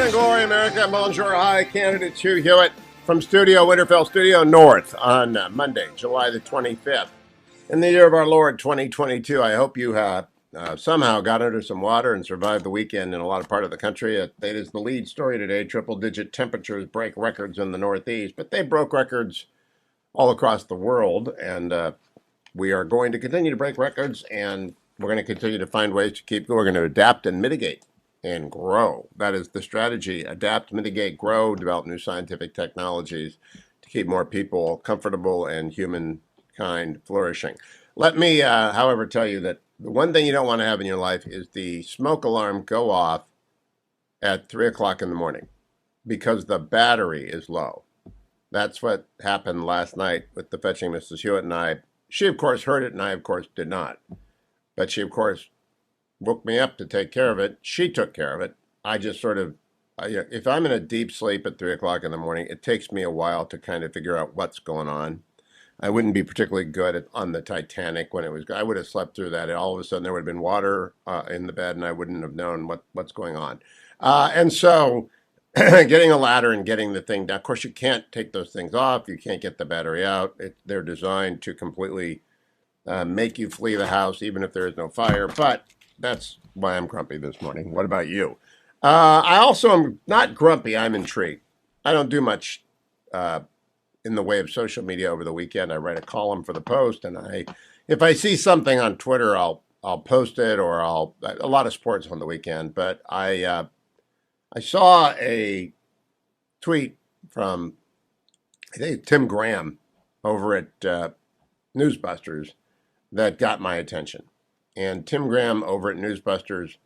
Morning Glory, America. Bonjour, hi, candidate Hugh from Studio Winterfell, Studio North on Monday, July the 25th. In the year of our Lord 2022, I hope you somehow got under some water and survived the weekend in a lot of part of the country. It is the lead story today. Triple-digit temperatures break records in the Northeast, but they broke records all across the world, and we are going to continue to break records, and we're going to continue to find ways to keep going. We're going to adapt and mitigate and grow. That is the strategy. Adapt, mitigate, grow, develop new scientific technologies to keep more people comfortable and humankind flourishing. Let me, however, tell you that the one thing you don't want to have in your life is the smoke alarm go off at 3 o'clock in the morning because the battery is low. That's what happened last night with the fetching Mrs. Hewitt and I. She, of course, heard it, and I, of course, did not. But she, of course, woke me up to take care of it. She took care of it. I just sort of, if I'm in a deep sleep at 3 o'clock in the morning, it takes me a while to kind of figure out what's going on. I wouldn't be particularly good on the Titanic when it was, I would have slept through that. And all of a sudden there would have been water in the bed and I wouldn't have known what's going on. And so getting a ladder and getting the thing down, of course, you can't take those things off. You can't get the battery out. They're designed to completely make you flee the house, even if there is no fire. But that's why I'm grumpy this morning. What about you? I also am not grumpy. I'm intrigued. I don't do much in the way of social media over the weekend. I write a column for the Post, and if I see something on Twitter, I'll post it, or a lot of sports on the weekend. But I saw a tweet from, I think, Tim Graham over at Newsbusters that got my attention. And Tim Graham over at Newsbusters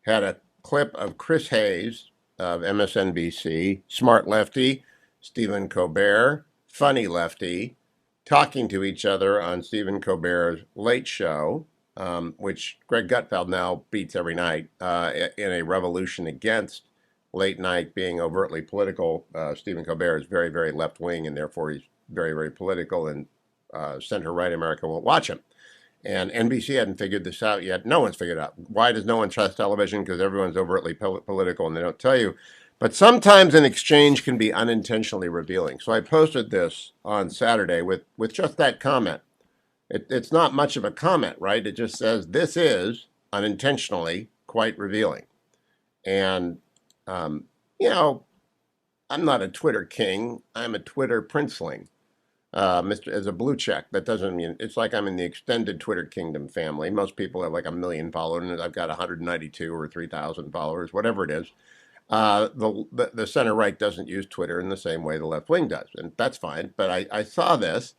had a clip of Chris Hayes of MSNBC, smart lefty, Stephen Colbert, funny lefty, talking to each other on Stephen Colbert's Late Show, which Greg Gutfeld now beats every night in a revolution against late night being overtly political. Stephen Colbert is very, very left-wing, and therefore he's very, very political, and center-right America won't watch him. And NBC hadn't figured this out yet. No one's figured out. Why does no one trust television? Because everyone's overtly political and they don't tell you. But sometimes an exchange can be unintentionally revealing. So I posted this on Saturday with just that comment. It's not much of a comment, right? It just says, this is unintentionally quite revealing. And, I'm not a Twitter king. I'm a Twitter princeling. As a blue check, that doesn't mean it's like I'm in the extended Twitter kingdom family. Most people have like 1 million followers, and I've got 192 or 3,000 followers, whatever it is. The center right doesn't use Twitter in the same way the left wing does, and that's fine. But I saw this,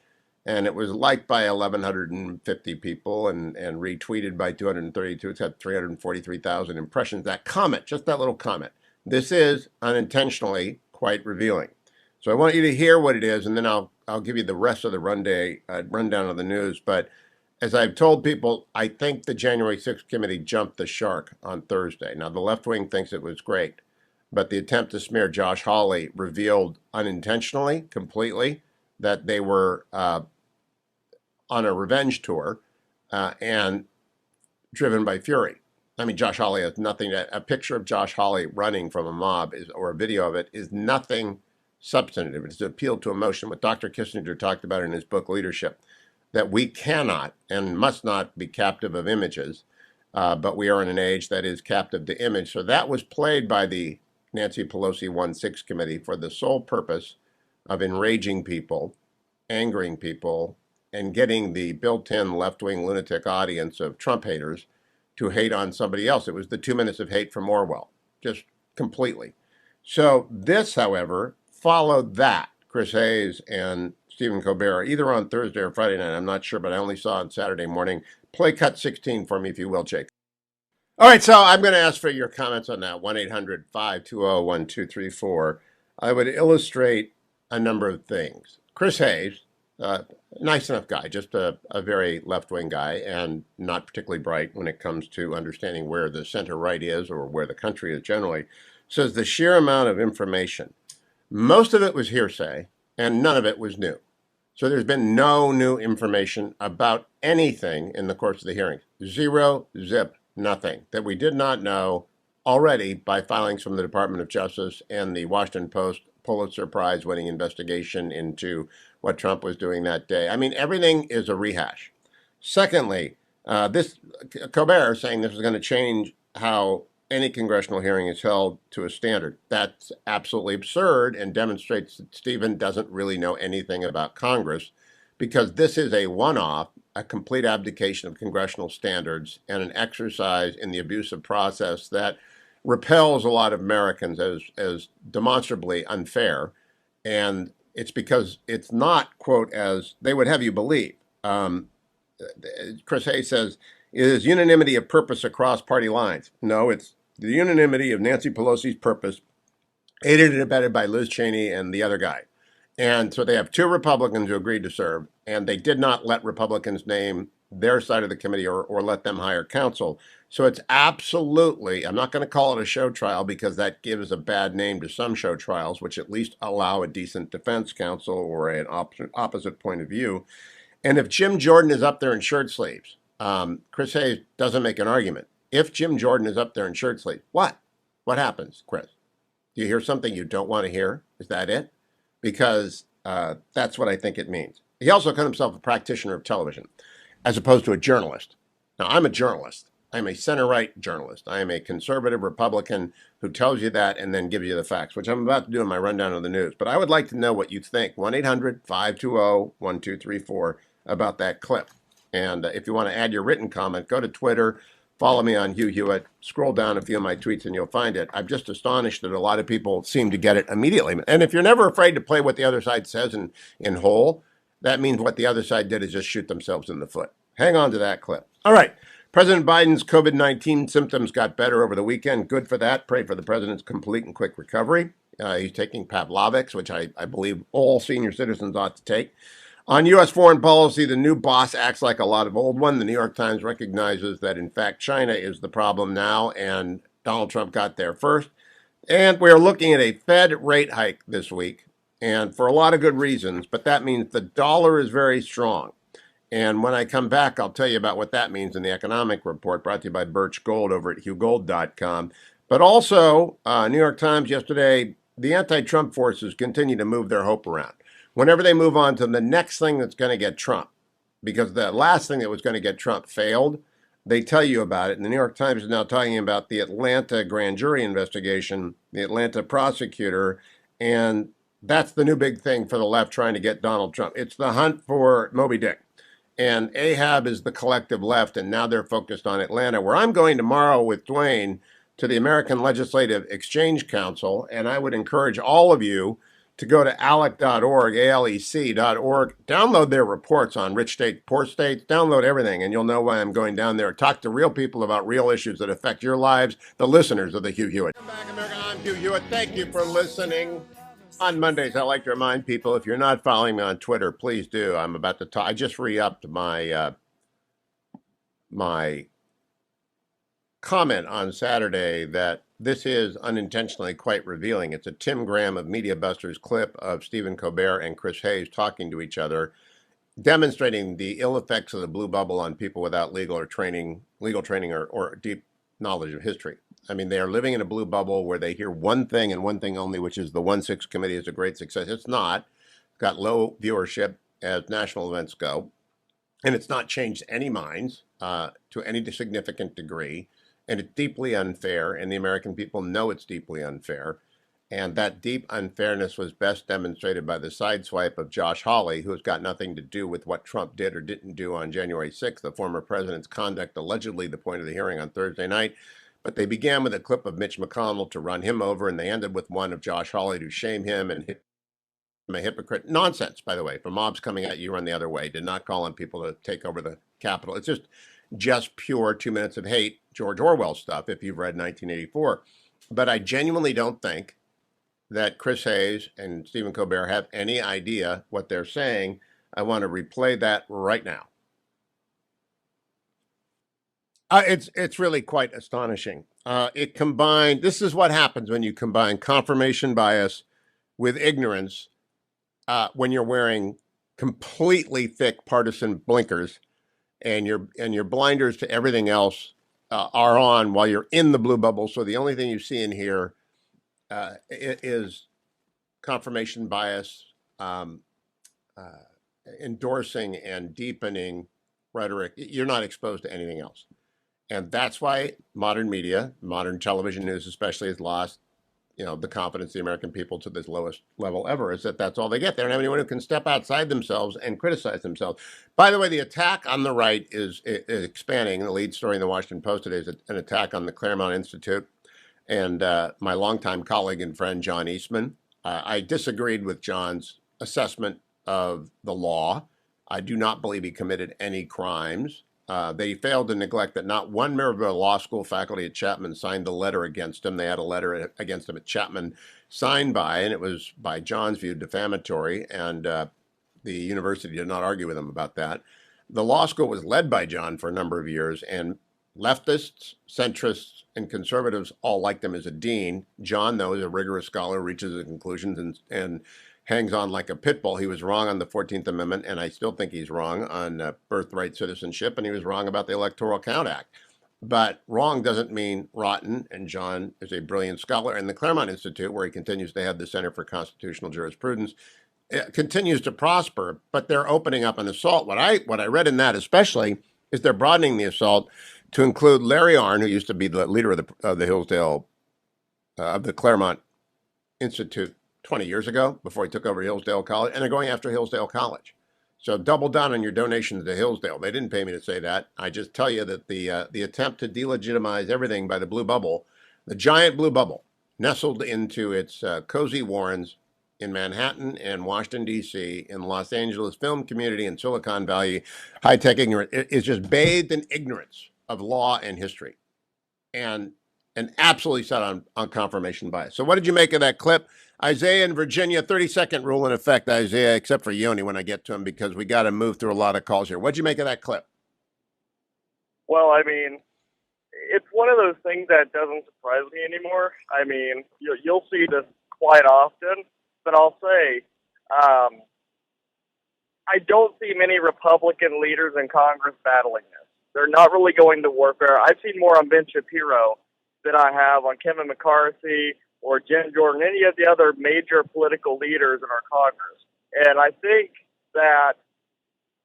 and it was liked by 1,150 people and retweeted by 232. It's got 343,000 impressions. That comment, just that little comment. This is unintentionally quite revealing. So I want you to hear what it is, and then I'll give you the rest of the rundown of the news. But as I've told people, I think the January 6th committee jumped the shark on Thursday. Now, the left wing thinks it was great, but the attempt to smear Josh Hawley revealed unintentionally, completely, that they were on a revenge tour and driven by fury. I mean, Josh Hawley has nothing. A picture of Josh Hawley running from a mob or a video of it is nothing substantive. It's an appeal to emotion. What Dr. Kissinger talked about in his book Leadership, that we cannot and must not be captive of images, but we are in an age that is captive to image. So that was played by the Nancy Pelosi 1-6 committee for the sole purpose of enraging people, angering people, and getting the built-in left-wing lunatic audience of Trump haters to hate on somebody else. It was the 2 minutes of hate from Orwell, just completely. So this, however, followed that. Chris Hayes and Stephen Colbert, either on Thursday or Friday night, I'm not sure, but I only saw on Saturday morning. Play cut 16 for me, if you will, Jake. All right, so I'm going to ask for your comments on that, 1-800-520-1234. I would illustrate a number of things. Chris Hayes, nice enough guy, just a very left-wing guy, and not particularly bright when it comes to understanding where the center-right is or where the country is generally, says the sheer amount of information, most of it was hearsay, and none of it was new. So there's been no new information about anything in the course of the hearings. Zero, zip, nothing that we did not know already by filings from the Department of Justice and the Washington Post Pulitzer Prize winning investigation into what Trump was doing that day. I mean, everything is a rehash. Secondly, this Colbert saying this is going to change how any congressional hearing is held to a standard. That's absolutely absurd and demonstrates that Stephen doesn't really know anything about Congress, because this is a one-off, a complete abdication of congressional standards and an exercise in the abusive process that repels a lot of Americans as demonstrably unfair. And it's because it's not, quote, as they would have you believe. Chris Hayes says, it is unanimity of purpose across party lines. No, it's the unanimity of Nancy Pelosi's purpose, aided and abetted by Liz Cheney and the other guy. And so they have two Republicans who agreed to serve, and they did not let Republicans name their side of the committee or let them hire counsel. So it's absolutely, I'm not going to call it a show trial because that gives a bad name to some show trials, which at least allow a decent defense counsel or an opposite point of view. And if Jim Jordan is up there in shirt sleeves, Chris Hayes doesn't make an argument. If Jim Jordan is up there in shirt sleeves, what? What happens, Chris? Do you hear something you don't want to hear? Is that it? Because that's what I think it means. He also called himself a practitioner of television, as opposed to a journalist. Now, I'm a journalist. I'm a center-right journalist. I am a conservative Republican who tells you that and then gives you the facts, which I'm about to do in my rundown of the news. But I would like to know what you think. 1-800-520-1234 about that clip. And if you want to add your written comment, go to Twitter, follow me on Hugh Hewitt, scroll down a few of my tweets and you'll find it. I'm just astonished that a lot of people seem to get it immediately. And if you're never afraid to play what the other side says in whole, that means what the other side did is just shoot themselves in the foot. Hang on to that clip. All right. President Biden's COVID-19 symptoms got better over the weekend. Good for that. Pray for the president's complete and quick recovery. He's taking Pavlovics, which I believe all senior citizens ought to take. On U.S. foreign policy, the new boss acts like a lot of old one. The New York Times recognizes that, in fact, China is the problem now, and Donald Trump got there first. And we are looking at a Fed rate hike this week, and for a lot of good reasons, but that means the dollar is very strong. And when I come back, I'll tell you about what that means in the economic report brought to you by Birch Gold over at hughgold.com. But also, New York Times yesterday, the anti-Trump forces continue to move their hope around. Whenever they move on to the next thing that's going to get Trump, because the last thing that was going to get Trump failed, they tell you about it. And the New York Times is now talking about the Atlanta grand jury investigation, the Atlanta prosecutor, and that's the new big thing for the left trying to get Donald Trump. It's the hunt for Moby Dick. And Ahab is the collective left, and now they're focused on Atlanta, where I'm going tomorrow with Dwayne to the American Legislative Exchange Council, and I would encourage all of you to go to alec.org, alec.org, download their reports on rich states, poor states, download everything, and you'll know why I'm going down there. Talk to real people about real issues that affect your lives, the listeners of the Hugh Hewitt. Welcome back, America. I'm Hugh Hewitt. Thank you for listening. On Mondays, I like to remind people, if you're not following me on Twitter, please do. I'm about to talk. I just re-upped my my comment on Saturday that this is unintentionally quite revealing. It's a Tim Graham of Media Busters clip of Stephen Colbert and Chris Hayes talking to each other, demonstrating the ill effects of the blue bubble on people without legal training or deep knowledge of history. I mean, they are living in a blue bubble where they hear one thing and one thing only, which is the 1-6 committee is a great success. It's not. It's got low viewership as national events go, and it's not changed any minds to any significant degree. And it's deeply unfair, and the American people know it's deeply unfair. And that deep unfairness was best demonstrated by the sideswipe of Josh Hawley, who has got nothing to do with what Trump did or didn't do on January 6th, the former president's conduct, allegedly the point of the hearing on Thursday night. But they began with a clip of Mitch McConnell to run him over, and they ended with one of Josh Hawley to shame him and hit him a hypocrite. Nonsense, by the way, for mobs coming at you, run the other way. Did not call on people to take over the Capitol. It's just pure 2 minutes of hate, George Orwell stuff, if you've read 1984. But I genuinely don't think that Chris Hayes and Stephen Colbert have any idea what they're saying. I want to replay that right now. It's really quite astonishing. This is what happens when you combine confirmation bias with ignorance, when you're wearing completely thick partisan blinkers and your blinders to everything else are on while you're in the blue bubble. So the only thing you see in here is confirmation bias, um, uh, endorsing and deepening rhetoric. You're not exposed to anything else. And that's why modern media, modern television news especially, has lost, the confidence of the American people to this lowest level ever, is that that's all they get. They don't have anyone who can step outside themselves and criticize themselves. By the way, the attack on the right is expanding. The lead story in the Washington Post today is an attack on the Claremont Institute and my longtime colleague and friend, John Eastman. I disagreed with John's assessment of the law. I do not believe he committed any crimes. They failed to neglect that not one member of the law school faculty at Chapman signed the letter against him. They had a letter against him at Chapman signed by, and it was, by John's view, defamatory, and the university did not argue with him about that. The law school was led by John for a number of years, and leftists, centrists, and conservatives all liked him as a dean. John, though, is a rigorous scholar, reaches his conclusions and hangs on like a pit bull. He was wrong on the 14th Amendment, and I still think he's wrong on birthright citizenship, and he was wrong about the Electoral Count Act. But wrong doesn't mean rotten, and John is a brilliant scholar. And the Claremont Institute, where he continues to head the Center for Constitutional Jurisprudence, continues to prosper, but they're opening up an assault. What I read in that especially is they're broadening the assault to include Larry Arnn, who used to be the leader of the Hillsdale, of the Claremont Institute 20 years ago, before he took over Hillsdale College, and they're going after Hillsdale College. So double down on your donations to Hillsdale. They didn't pay me to say that. I just tell you that the attempt to delegitimize everything by the blue bubble, the giant blue bubble, nestled into its cozy warrens in Manhattan and Washington, D.C., in the Los Angeles film community and Silicon Valley, high-tech ignorance, is just bathed in ignorance of law and history, and absolutely set on confirmation bias. So what did you make of that clip? Isaiah in Virginia, 30-second rule in effect, Isaiah, except for Yoni when I get to him, because we got to move through a lot of calls here. What'd you make of that clip? Well, I mean, it's one of those things that doesn't surprise me anymore. I mean, you'll see this quite often, but I'll say I don't see many Republican leaders in Congress battling this. They're not really going to warfare. I've seen more on Ben Shapiro than I have on Kevin McCarthy or Jen Jordan, any of the other major political leaders in our Congress. And I think that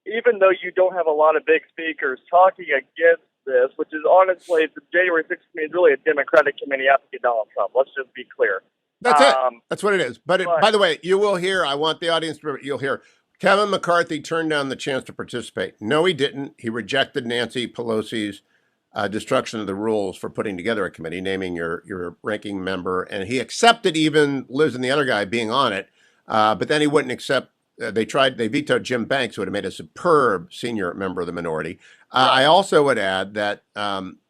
even though you don't have a lot of big speakers talking against this, which is honestly, the January 6th committee is really a Democratic committee after Donald Trump. Let's just be clear. That's it. That's what it is. But by the way, you will hear, I want the audience to, you'll hear, Kevin McCarthy turned down the chance to participate. No, he didn't. He rejected Nancy Pelosi's destruction of the rules for putting together a committee, naming your ranking member, and he accepted even Liz and the other guy being on it, but then he wouldn't accept. They vetoed Jim Banks, who would have made a superb senior member of the minority. I also would add that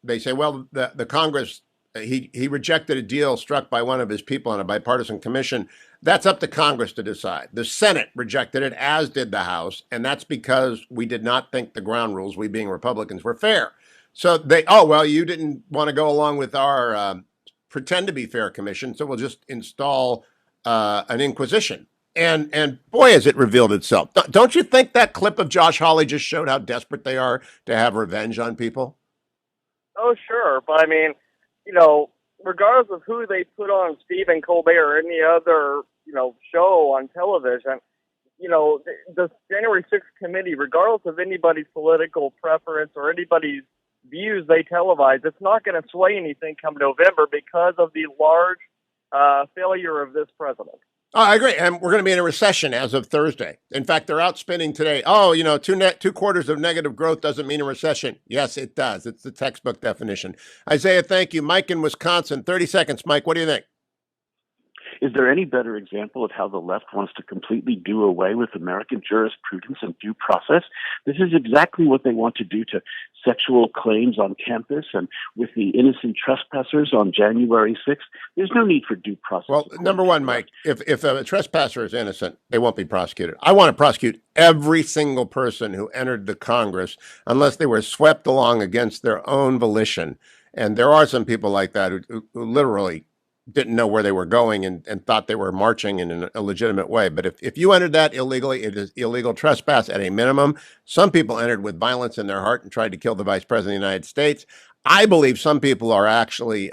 they say, well, the Congress, he rejected a deal struck by one of his people on a bipartisan commission. That's up to Congress to decide. The Senate rejected it, as did the House, and that's because we did not think the ground rules, we being Republicans, were fair. So you didn't want to go along with our pretend to be fair commission, so we'll just install an inquisition. And boy, has it revealed itself. Don't you think that clip of Josh Hawley just showed how desperate they are to have revenge on people? Oh, sure. But I mean, regardless of who they put on Stephen Colbert or any other, show on television, the January 6th committee, regardless of anybody's political preference or anybody's views they televise, it's not going to sway anything come November because of the large failure of this president. Oh, I agree. And we're going to be in a recession as of Thursday. In fact, they're out spinning today. Oh, 2 quarters of negative growth doesn't mean a recession. Yes, it does. It's the textbook definition. Isaiah, thank you. Mike in Wisconsin, 30 seconds. Mike, what do you think? Is there any better example of how the left wants to completely do away with American jurisprudence and due process? This is exactly what they want to do to sexual claims on campus and with the innocent trespassers on January 6th. There's no need for due process. Well, number one, Mike, if a trespasser is innocent, they won't be prosecuted. I want to prosecute every single person who entered the Congress unless they were swept along against their own volition. And there are some people like that who literally didn't know where they were going and thought they were marching in a legitimate way. But if you entered that illegally, it is illegal trespass at a minimum. Some people entered with violence in their heart and tried to kill the vice president of the United States. I believe some people are actually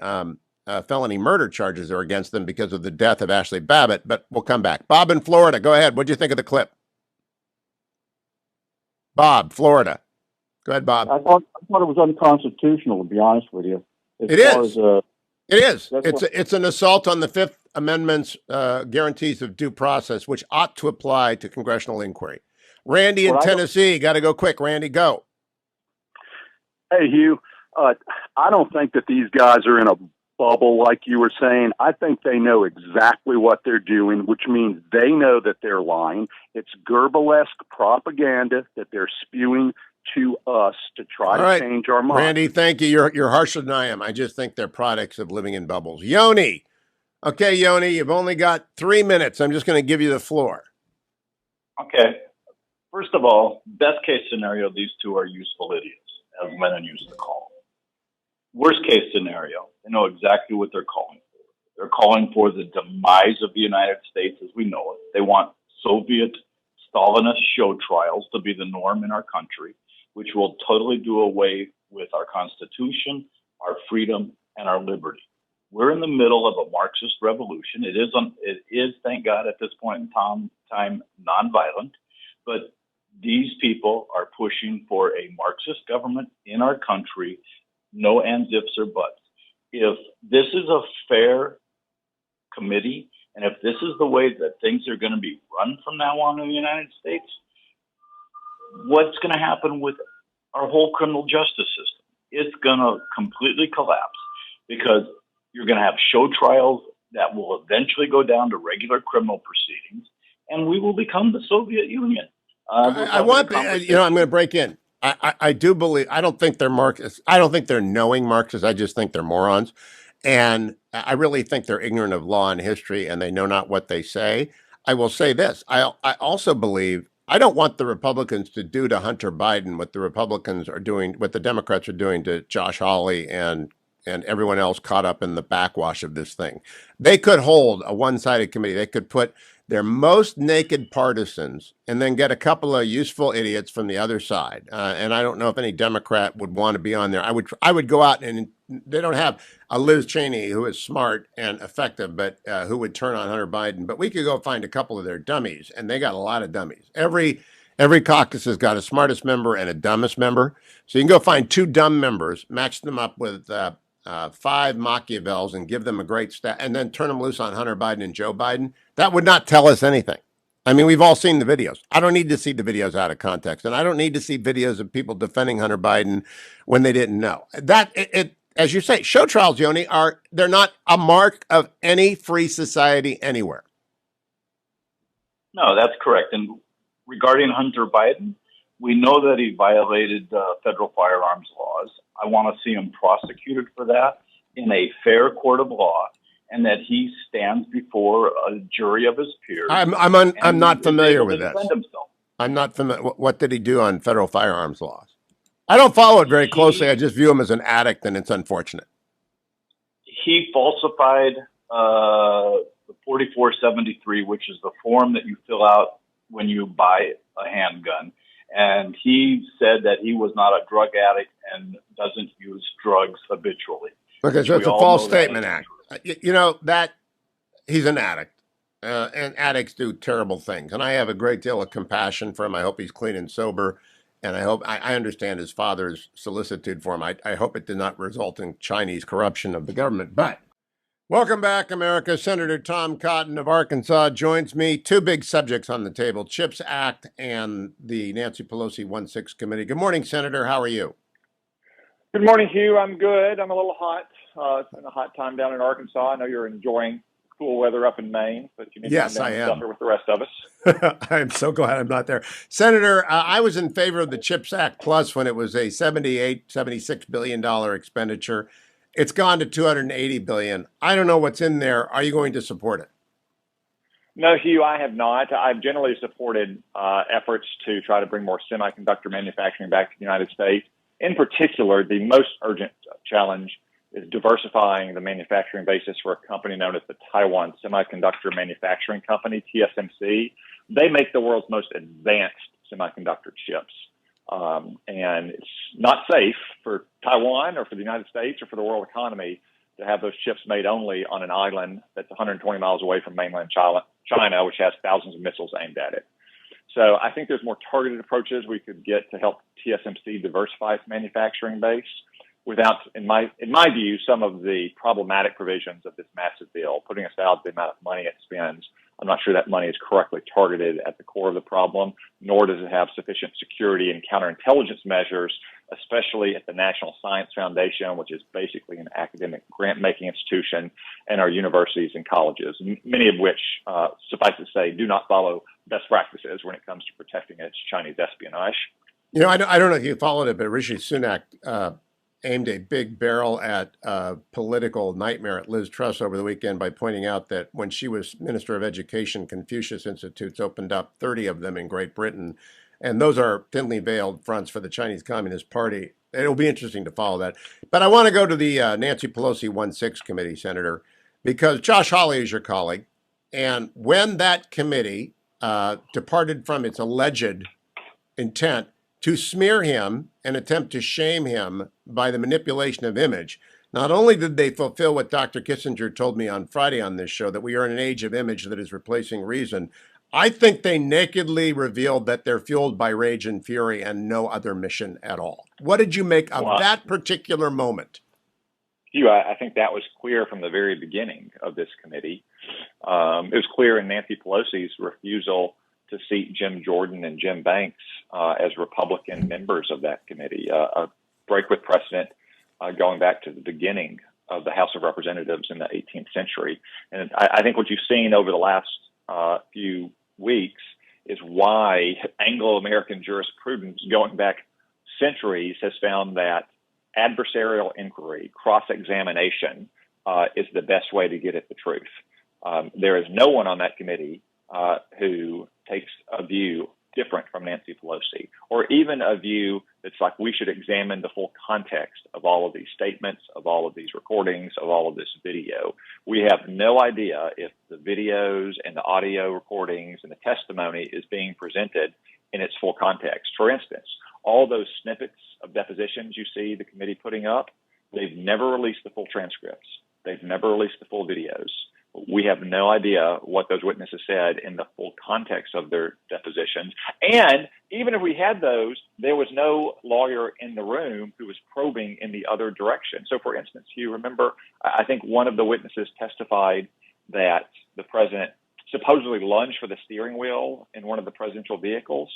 felony murder charges are against them because of the death of Ashley Babbitt, but we'll come back. Bob in Florida, go ahead. What do you think of the clip? Bob, Florida. Go ahead, Bob. I thought it was unconstitutional, to be honest with you. It is. It is. That's It's an assault on the Fifth Amendment's guarantees of due process, which ought to apply to congressional inquiry. Randy in Tennessee, got to go quick. Randy, go. Hey, Hugh. I don't think that these guys are in a bubble like you were saying. I think they know exactly what they're doing, which means they know that they're lying. It's Goebbels-esque propaganda that they're spewing to us to try to change our minds. Randy, thank you. You're harsher than I am. I just think they're products of living in bubbles. Yoni. Okay, Yoni, you've only got 3 minutes. I'm just going to give you the floor. Okay. First of all, best case scenario, these two are useful idiots, as Lennon used to call them. Worst case scenario, they know exactly what they're calling for. They're calling for the demise of the United States as we know it. They want Soviet Stalinist show trials to be the norm in our country, which will totally do away with our Constitution, our freedom, and our liberty. We're in the middle of a Marxist revolution. It is, thank God, at this point in time, nonviolent, but these people are pushing for a Marxist government in our country, no ands, ifs, or buts. If this is a fair committee, and if this is the way that things are going to be run from now on in the United States, what's going to happen with our whole criminal justice system? It's going to completely collapse because you're going to have show trials that will eventually go down to regular criminal proceedings, and we will become the Soviet Union. I'm going to break in. I do believe, I don't think they're Marxists. I don't think they're knowing Marxists. I just think they're morons. And I really think they're ignorant of law and history, and they know not what they say. I will say this. I also believe, I don't want the Republicans to do to Hunter Biden what the Republicans are doing, what the Democrats are doing to Josh Hawley and everyone else caught up in the backwash of this thing. They could hold a one-sided committee. They could put their most naked partisans and then get a couple of useful idiots from the other side. And I don't know if any Democrat would want to be on there. I would go out, and they don't have a Liz Cheney who is smart and effective, but who would turn on Hunter Biden. But we could go find a couple of their dummies, and they got a lot of dummies. Every caucus has got a smartest member and a dumbest member. So you can go find 2 dumb members, match them up with 5 Machiavels and give them a great stat, and then turn them loose on Hunter Biden and Joe Biden. That would not tell us anything. I mean, we've all seen the videos. I don't need to see the videos out of context, and I don't need to see videos of people defending Hunter Biden when they didn't know. As you say, show trials, Yoni, they're not a mark of any free society anywhere. No, that's correct. And regarding Hunter Biden, we know that he violated federal firearms laws. I want to see him prosecuted for that in a fair court of law, and that he stands before a jury of his peers. I'm not familiar with this. I'm not familiar. What did he do on federal firearms laws? I don't follow it very closely. I just view him as an addict, and it's unfortunate. He falsified the 4473, which is the form that you fill out when you buy a handgun. And he said that he was not a drug addict and doesn't use drugs habitually. Okay, so it's a false statement act. You know, that he's an addict, and addicts do terrible things. And I have a great deal of compassion for him. I hope he's clean and sober. And I understand his father's solicitude for him. I hope it did not result in Chinese corruption of the government. But welcome back, America. Senator Tom Cotton of Arkansas joins me. 2 big subjects on the table, CHIPS Act and the Nancy Pelosi 1-6 committee. Good morning, Senator. How are you? Good morning, Hugh. I'm good. I'm a little hot. It's been a hot time down in Arkansas. I know you're enjoying cool weather up in Maine, but you need to come down and suffer with the rest of us. I'm so glad I'm not there. Senator, I was in favor of the CHIPS Act Plus when it was a $76 billion expenditure. It's gone to $280 billion. I don't know what's in there. Are you going to support it? No, Hugh, I have not. I've generally supported efforts to try to bring more semiconductor manufacturing back to the United States. In particular, the most urgent challenge is diversifying the manufacturing basis for a company known as the Taiwan Semiconductor Manufacturing Company, TSMC. They make the world's most advanced semiconductor chips. And it's not safe for Taiwan or for the United States or for the world economy to have those chips made only on an island that's 120 miles away from mainland China, which has thousands of missiles aimed at it. So I think there's more targeted approaches we could get to help TSMC diversify its manufacturing base without, in my view, some of the problematic provisions of this massive bill, putting aside the amount of money it spends. I'm not sure that money is correctly targeted at the core of the problem, nor does it have sufficient security and counterintelligence measures, especially at the National Science Foundation, which is basically an academic grant-making institution, and our universities and colleges, many of which, suffice to say, do not follow best practices when it comes to protecting its Chinese espionage. You know, I don't know if you followed it, but Rishi Sunak aimed a big barrel at political nightmare at Liz Truss over the weekend by pointing out that when she was Minister of Education, Confucius Institutes opened up 30 of them in Great Britain. And those are thinly veiled fronts for the Chinese Communist Party. It'll be interesting to follow that. But I want to go to the Nancy Pelosi 1-6 committee, Senator, because Josh Hawley is your colleague. And when that committee departed from its alleged intent to smear him and attempt to shame him by the manipulation of image, not only did they fulfill what Dr. Kissinger told me on Friday on this show, that we are in an age of image that is replacing reason, I think they nakedly revealed that they're fueled by rage and fury and no other mission at all. What did you make of that particular moment? Hugh, I think that was clear from the very beginning of this committee. It was clear in Nancy Pelosi's refusal to seat Jim Jordan and Jim Banks as Republican members of that committee, a break with precedent going back to the beginning of the House of Representatives in the 18th century. And I think what you've seen over the last few weeks is why Anglo-American jurisprudence going back centuries has found that adversarial inquiry, cross-examination, is the best way to get at the truth. There is no one on that committee who takes a view different from Nancy Pelosi, or even a view that's like we should examine the full context of all of these statements, of all of these recordings, of all of this video. We have no idea if the videos and the audio recordings and the testimony is being presented in its full context. For instance, all those snippets of depositions you see the committee putting up, they've never released the full transcripts. They've never released the full videos. We have no idea what those witnesses said in the full context of their depositions. And even if we had those, there was no lawyer in the room who was probing in the other direction. So, for instance, you remember, I think one of the witnesses testified that the president supposedly lunged for the steering wheel in one of the presidential vehicles.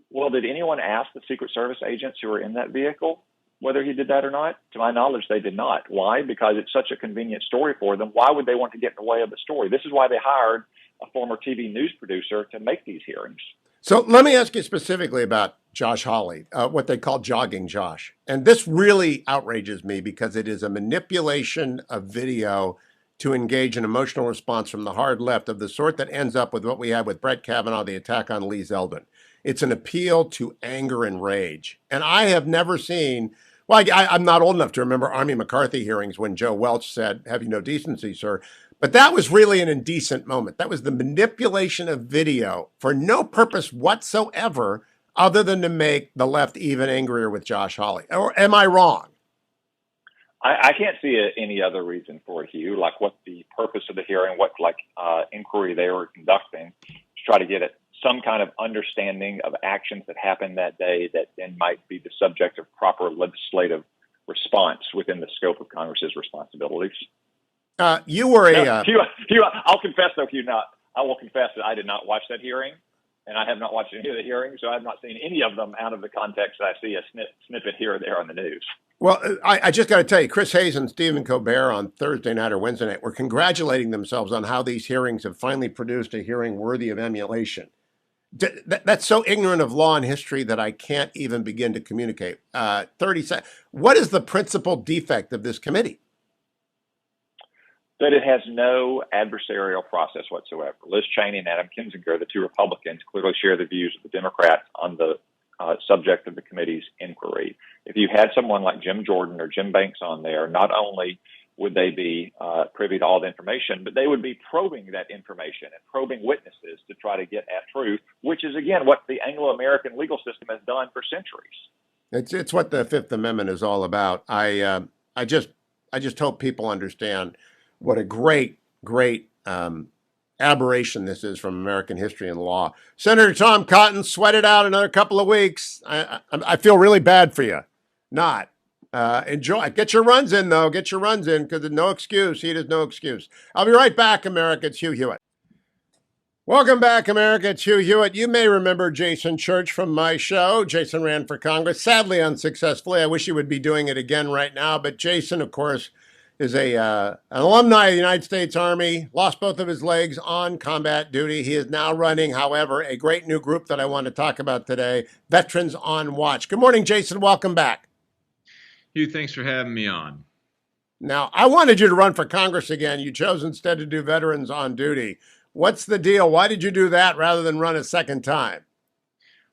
Well, did anyone ask the Secret Service agents who were in that vehicle whether he did that or not? To my knowledge, they did not. Why? Because it's such a convenient story for them. Why would they want to get in the way of the story? This is why they hired a former TV news producer to make these hearings. So let me ask you specifically about Josh Hawley, what they call jogging Josh. And this really outrages me because it is a manipulation of video to engage an emotional response from the hard left of the sort that ends up with what we had with Brett Kavanaugh, the attack on Lee Zeldin. It's an appeal to anger and rage. And I have never seen, well, I'm not old enough to remember Army McCarthy hearings when Joe Welch said, "Have you no decency, sir?" But that was really an indecent moment. That was the manipulation of video for no purpose whatsoever other than to make the left even angrier with Josh Hawley. Or am I wrong? I can't see any other reason for it, Hugh, like what the purpose of the hearing, what inquiry they were conducting to try to get at some kind of understanding of actions that happened that day that then might be the subject of proper legislative response within the scope of Congress's responsibilities. You were Hugh, I'll confess, though, Hugh, I will confess that I did not watch that hearing, and I have not watched any of the hearings, so I have not seen any of them out of the context that I see a snippet here or there on the news. Well, I just got to tell you, Chris Hayes and Stephen Colbert on Thursday night or Wednesday night were congratulating themselves on how these hearings have finally produced a hearing worthy of emulation. That's so ignorant of law and history that I can't even begin to communicate. 30 seconds. What is the principal defect of this committee? That it has no adversarial process whatsoever. Liz Cheney and Adam Kinzinger, the two Republicans, clearly share the views of the Democrats on the subject of the committee's inquiry. If you had someone like Jim Jordan or Jim Banks on there, not only would they be privy to all the information, but they would be probing that information and probing witnesses to try to get at truth, which is, again, what the Anglo-American legal system has done for centuries. It's what the Fifth Amendment is all about. I just hope people understand what a great aberration this is from American history and law. Senator Tom Cotton, sweat it out another couple of weeks. I feel really bad for you. Not. Enjoy. Get your runs in, though. Get your runs in, because there's no excuse. Heat is no excuse. I'll be right back, America. It's Hugh Hewitt. Welcome back, America. It's Hugh Hewitt. You may remember Jason Church from my show. Jason ran for Congress, sadly unsuccessfully. I wish he would be doing it again right now. But Jason, of course, is an alumni of the United States Army, lost both of his legs on combat duty. He is now running, however, a great new group that I want to talk about today, Veterans on Watch. Good morning, Jason. Welcome back. Hugh, thanks for having me on. Now, I wanted you to run for Congress again. You chose instead to do Veterans on Duty. What's the deal? Why did you do that rather than run a second time?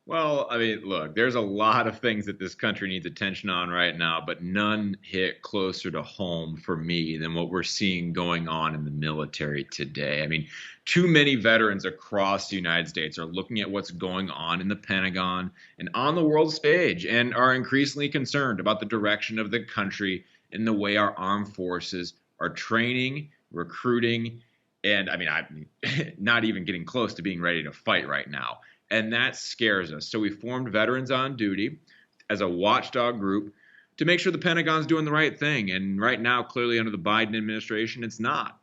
Well, I mean, look, there's a lot of things that this country needs attention on right now, but none hit closer to home for me than what we're seeing going on in the military today. I mean, too many veterans across the United States are looking at what's going on in the Pentagon and on the world stage and are increasingly concerned about the direction of the country and the way our armed forces are training, recruiting, and I'm not even getting close to being ready to fight right now. And that scares us. So we formed Veterans on Duty as a watchdog group to make sure the Pentagon's doing the right thing. And right now, clearly under the Biden administration, it's not.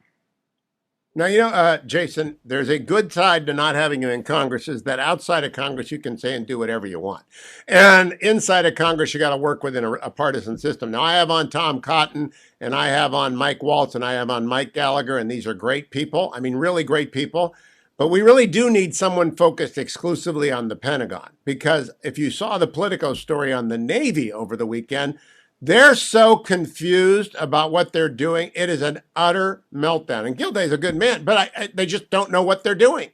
Now, Jason, there's a good side to not having you in Congress is that outside of Congress, you can say and do whatever you want. And inside of Congress, you got to work within a partisan system. Now, I have on Tom Cotton, and I have on Mike Waltz, and I have on Mike Gallagher, and these are great people. I mean, really great people. But we really do need someone focused exclusively on the Pentagon, because if you saw the Politico story on the Navy over the weekend, they're so confused about what they're doing. It is an utter meltdown. And Gilday's a good man, but they just don't know what they're doing.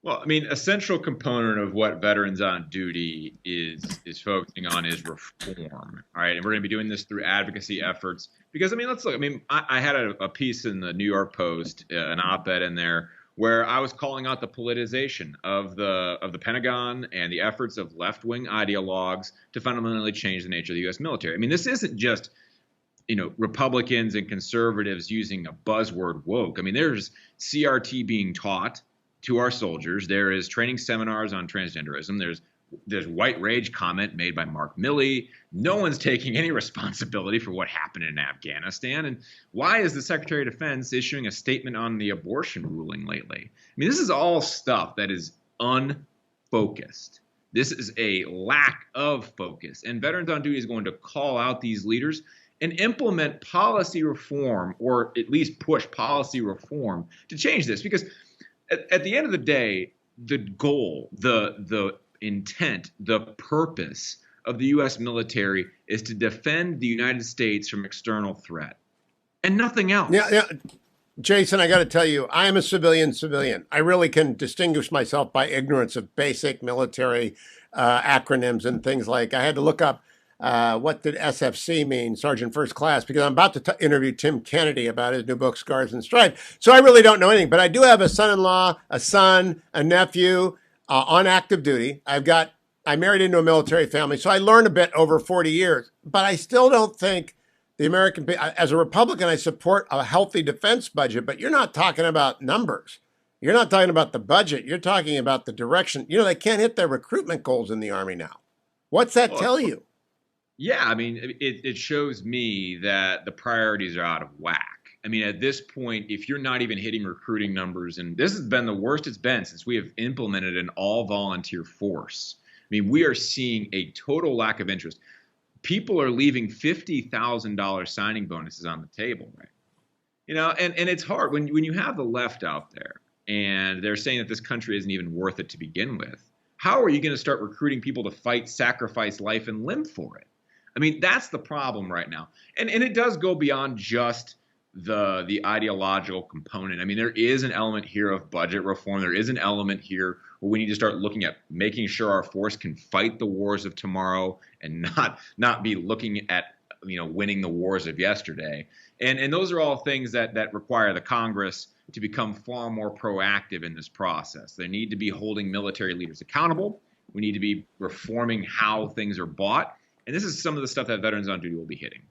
Well, I mean, a central component of what Veterans on Duty is focusing on is reform. All right. And we're going to be doing this through advocacy efforts because, I mean, let's look. I mean, I had a piece in the New York Post, an op-ed in there, where I was calling out the politicization of the Pentagon and the efforts of left-wing ideologues to fundamentally change the nature of the U.S. military. I mean, this isn't just, Republicans and conservatives using a buzzword woke. I mean, there's CRT being taught to our soldiers. There is training seminars on transgenderism. There's white rage comment made by Mark Milley. No one's taking any responsibility for what happened in Afghanistan. And why is the Secretary of Defense issuing a statement on the abortion ruling lately? I mean, this is all stuff that is unfocused. This is a lack of focus. And Veterans on Duty is going to call out these leaders and implement policy reform, or at least push policy reform to change this. Because at the end of the day, the goal, the intent, the purpose of the U.S. military is to defend the United States from external threat and nothing else. Yeah. Jason, I got to tell you, I am a civilian. I really can distinguish myself by ignorance of basic military acronyms and things like. I had to look up what did SFC mean, Sergeant First Class, because I'm about to interview Tim Kennedy about his new book, Scars and Strife. So I really don't know anything, but I do have a son-in-law, a son, a nephew on active duty. I married into a military family, so I learned a bit over 40 years, but I still don't think the American people, as a Republican, I support a healthy defense budget, but you're not talking about numbers. You're not talking about the budget. You're talking about the direction. They can't hit their recruitment goals in the Army now. What's that tell you? Yeah, I mean, it shows me that the priorities are out of whack. I mean, at this point, if you're not even hitting recruiting numbers, and this has been the worst it's been since we have implemented an all-volunteer force. I mean, we are seeing a total lack of interest. People are leaving $50,000 signing bonuses on the table, right? And it's hard when you have the left out there and they're saying that this country isn't even worth it to begin with. How are you going to start recruiting people to fight, sacrifice life and limb for it? I mean, that's the problem right now. And it does go beyond just the ideological component. I mean, there is an element here of budget reform. There is an element here where we need to start looking at making sure our force can fight the wars of tomorrow and not be looking at winning the wars of yesterday. And those are all things that require the Congress to become far more proactive in this process. They need to be holding military leaders accountable. We need to be reforming how things are bought. And this is some of the stuff that Veterans on Duty will be hitting.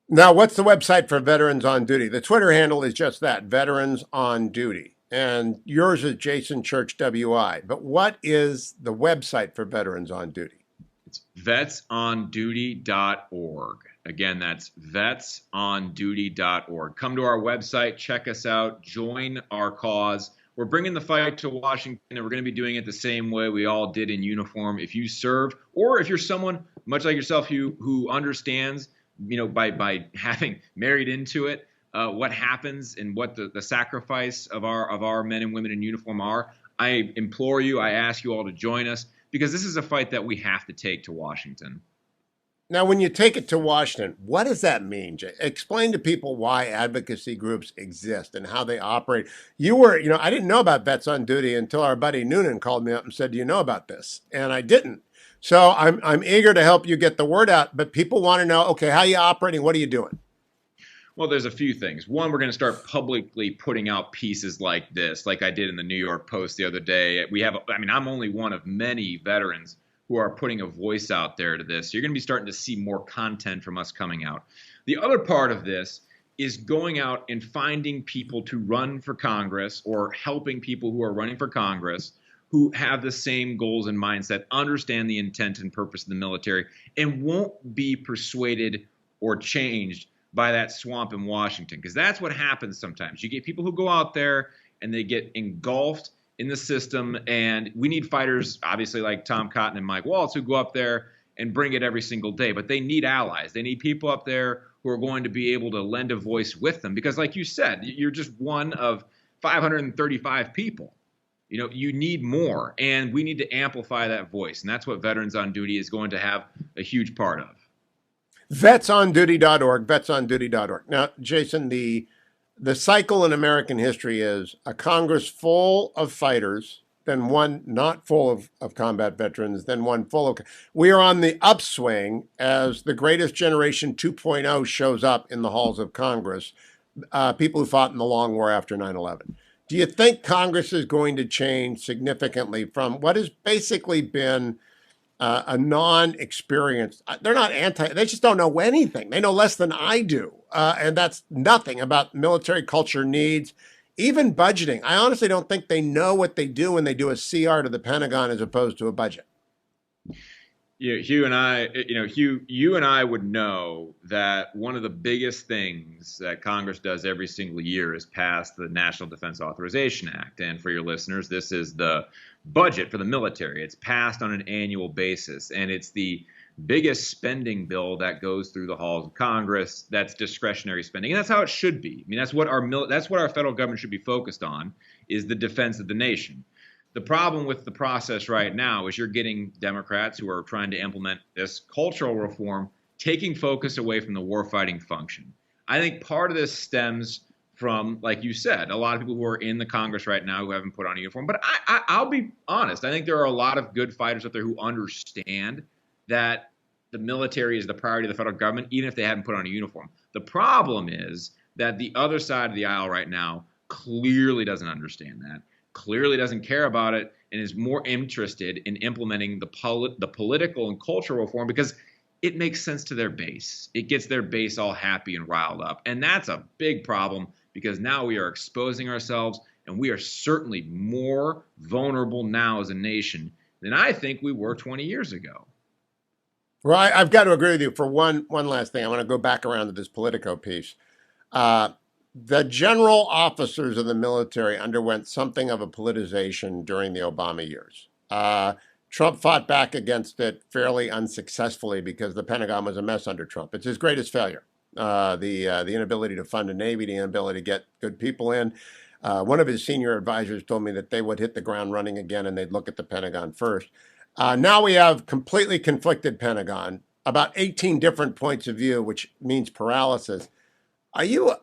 Now, what's the website for Veterans on Duty? The Twitter handle is just that, Veterans on Duty. And yours is Jason Church WI. But what is the website for Veterans on Duty? It's vetsonduty.org. Again, that's vetsonduty.org. Come to our website, check us out, join our cause. We're bringing the fight to Washington, and we're going to be doing it the same way we all did in uniform. If you served, or if you're someone much like yourself who understands, by having married into it, what happens and what the sacrifice of our men and women in uniform are, I implore you, I ask you all to join us, because this is a fight that we have to take to Washington. Now, when you take it to Washington, what does that mean, Jay? Explain to people why advocacy groups exist and how they operate. I didn't know about Vets on Duty until our buddy Noonan called me up and said, "Do you know about this?" And I didn't. So I'm eager to help you get the word out, but people want to know, okay, how are you operating? What are you doing? Well, there's a few things. One, we're going to start publicly putting out pieces like this, like I did in the New York Post the other day. I'm only one of many veterans who are putting a voice out there to this. So you're going to be starting to see more content from us coming out. The other part of this is going out and finding people to run for Congress, or helping people who are running for Congress who have the same goals and mindset, understand the intent and purpose of the military, and won't be persuaded or changed by that swamp in Washington. Because that's what happens sometimes. You get people who go out there and they get engulfed in the system, and we need fighters, obviously, like Tom Cotton and Mike Waltz, who go up there and bring it every single day. But they need allies. They need people up there who are going to be able to lend a voice with them. Because like you said, you're just one of 535 people. You need more, and we need to amplify that voice. And that's what Veterans on Duty is going to have a huge part of. Vetsonduty.org, vetsonduty.org. Now, Jason, the cycle in American history is a Congress full of fighters, then one not full of combat veterans, then one full of... We are on the upswing as the greatest generation 2.0 shows up in the halls of Congress, people who fought in the long war after 9/11. Do you think Congress is going to change significantly from what has basically been a non-experienced? They're not they just don't know anything. They know less than I do. And that's nothing about military culture, needs, even budgeting. I honestly don't think they know what they do when they do a CR to the Pentagon as opposed to a budget. Yeah, Hugh and I, you and I would know that one of the biggest things that Congress does every single year is pass the National Defense Authorization Act. And for your listeners, this is the budget for the military. It's passed on an annual basis, and it's the biggest spending bill that goes through the halls of Congress. That's discretionary spending, and that's how it should be. I mean, that's what our federal government should be focused on, is the defense of the nation. The problem with the process right now is you're getting Democrats who are trying to implement this cultural reform, taking focus away from the warfighting function. I think part of this stems from, like you said, a lot of people who are in the Congress right now who haven't put on a uniform. But I'll be honest. I think there are a lot of good fighters out there who understand that the military is the priority of the federal government, even if they haven't put on a uniform. The problem is that the other side of the aisle right now clearly doesn't understand that, clearly doesn't care about it, and is more interested in implementing the political and cultural reform because it makes sense to their base. It gets their base all happy and riled up. And that's a big problem, because now we are exposing ourselves, and we are certainly more vulnerable now as a nation than I think we were 20 years ago. Well, I've got to agree with you. For one last thing, I want to go back around to this Politico piece. The general officers of the military underwent something of a politicization during the Obama years. Trump fought back against it fairly unsuccessfully because the Pentagon was a mess under Trump. It's his greatest failure. The inability to fund a Navy, the inability to get good people in. One of his senior advisors told me that they would hit the ground running again and they'd look at the Pentagon first. Now we have completely conflicted Pentagon, about 18 different points of view, which means paralysis. Are you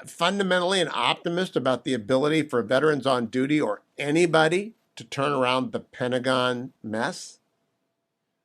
fundamentally an optimist about the ability for veterans on duty or anybody to turn around the Pentagon mess?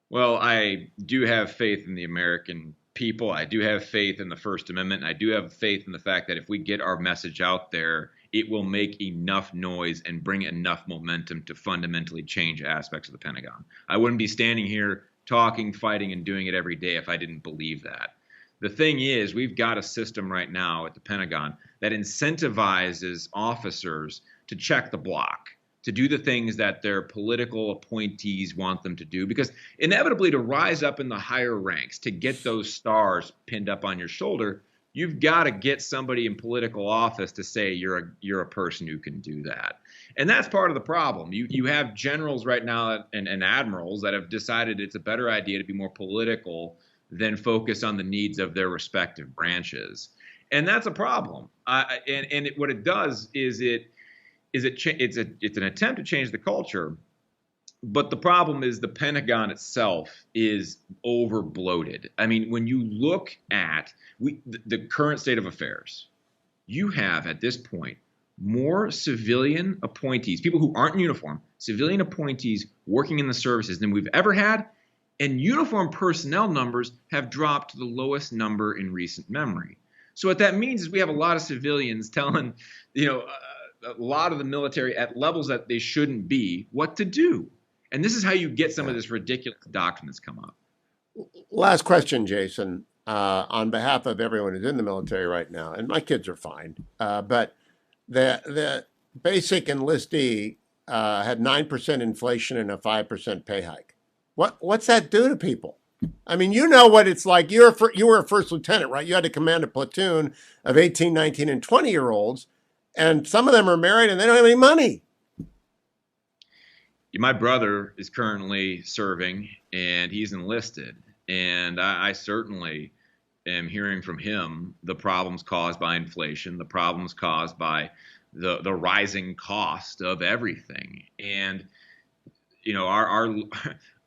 Well, I do have faith in the American people. I do have faith in the First Amendment. And I do have faith in the fact that if we get our message out there, it will make enough noise and bring enough momentum to fundamentally change aspects of the Pentagon. I wouldn't be standing here talking, fighting, and doing it every day if I didn't believe that. The thing is, we've got a system right now at the Pentagon that incentivizes officers to check the block, to do the things that their political appointees want them to do, because inevitably to rise up in the higher ranks, to get those stars pinned up on your shoulder, you've got to get somebody in political office to say you're a person who can do that. And that's part of the problem. You have generals right now and admirals that have decided it's a better idea to be more political than focus on the needs of their respective branches. And that's a problem. What it does is it's an attempt to change the culture, but the problem is the Pentagon itself is over bloated. I mean, when you look at the current state of affairs, you have at this point more civilian appointees, people who aren't in uniform, civilian appointees working in the services than we've ever had, and uniform personnel numbers have dropped to the lowest number in recent memory. So what that means is we have a lot of civilians telling, a lot of the military at levels that they shouldn't be what to do. And this is how you get some of this ridiculous doctrine that's come up. Last question, Jason, on behalf of everyone who's in the military right now, and my kids are fine, but the basic enlistee had 9% inflation and a 5% pay hike. What's that do to people? I mean, you know what it's like. You were a first lieutenant, right? You had to command a platoon of 18, 19, and 20-year-olds, and some of them are married and they don't have any money. My brother is currently serving, and he's enlisted, and I certainly am hearing from him the problems caused by inflation, the problems caused by the rising cost of everything. And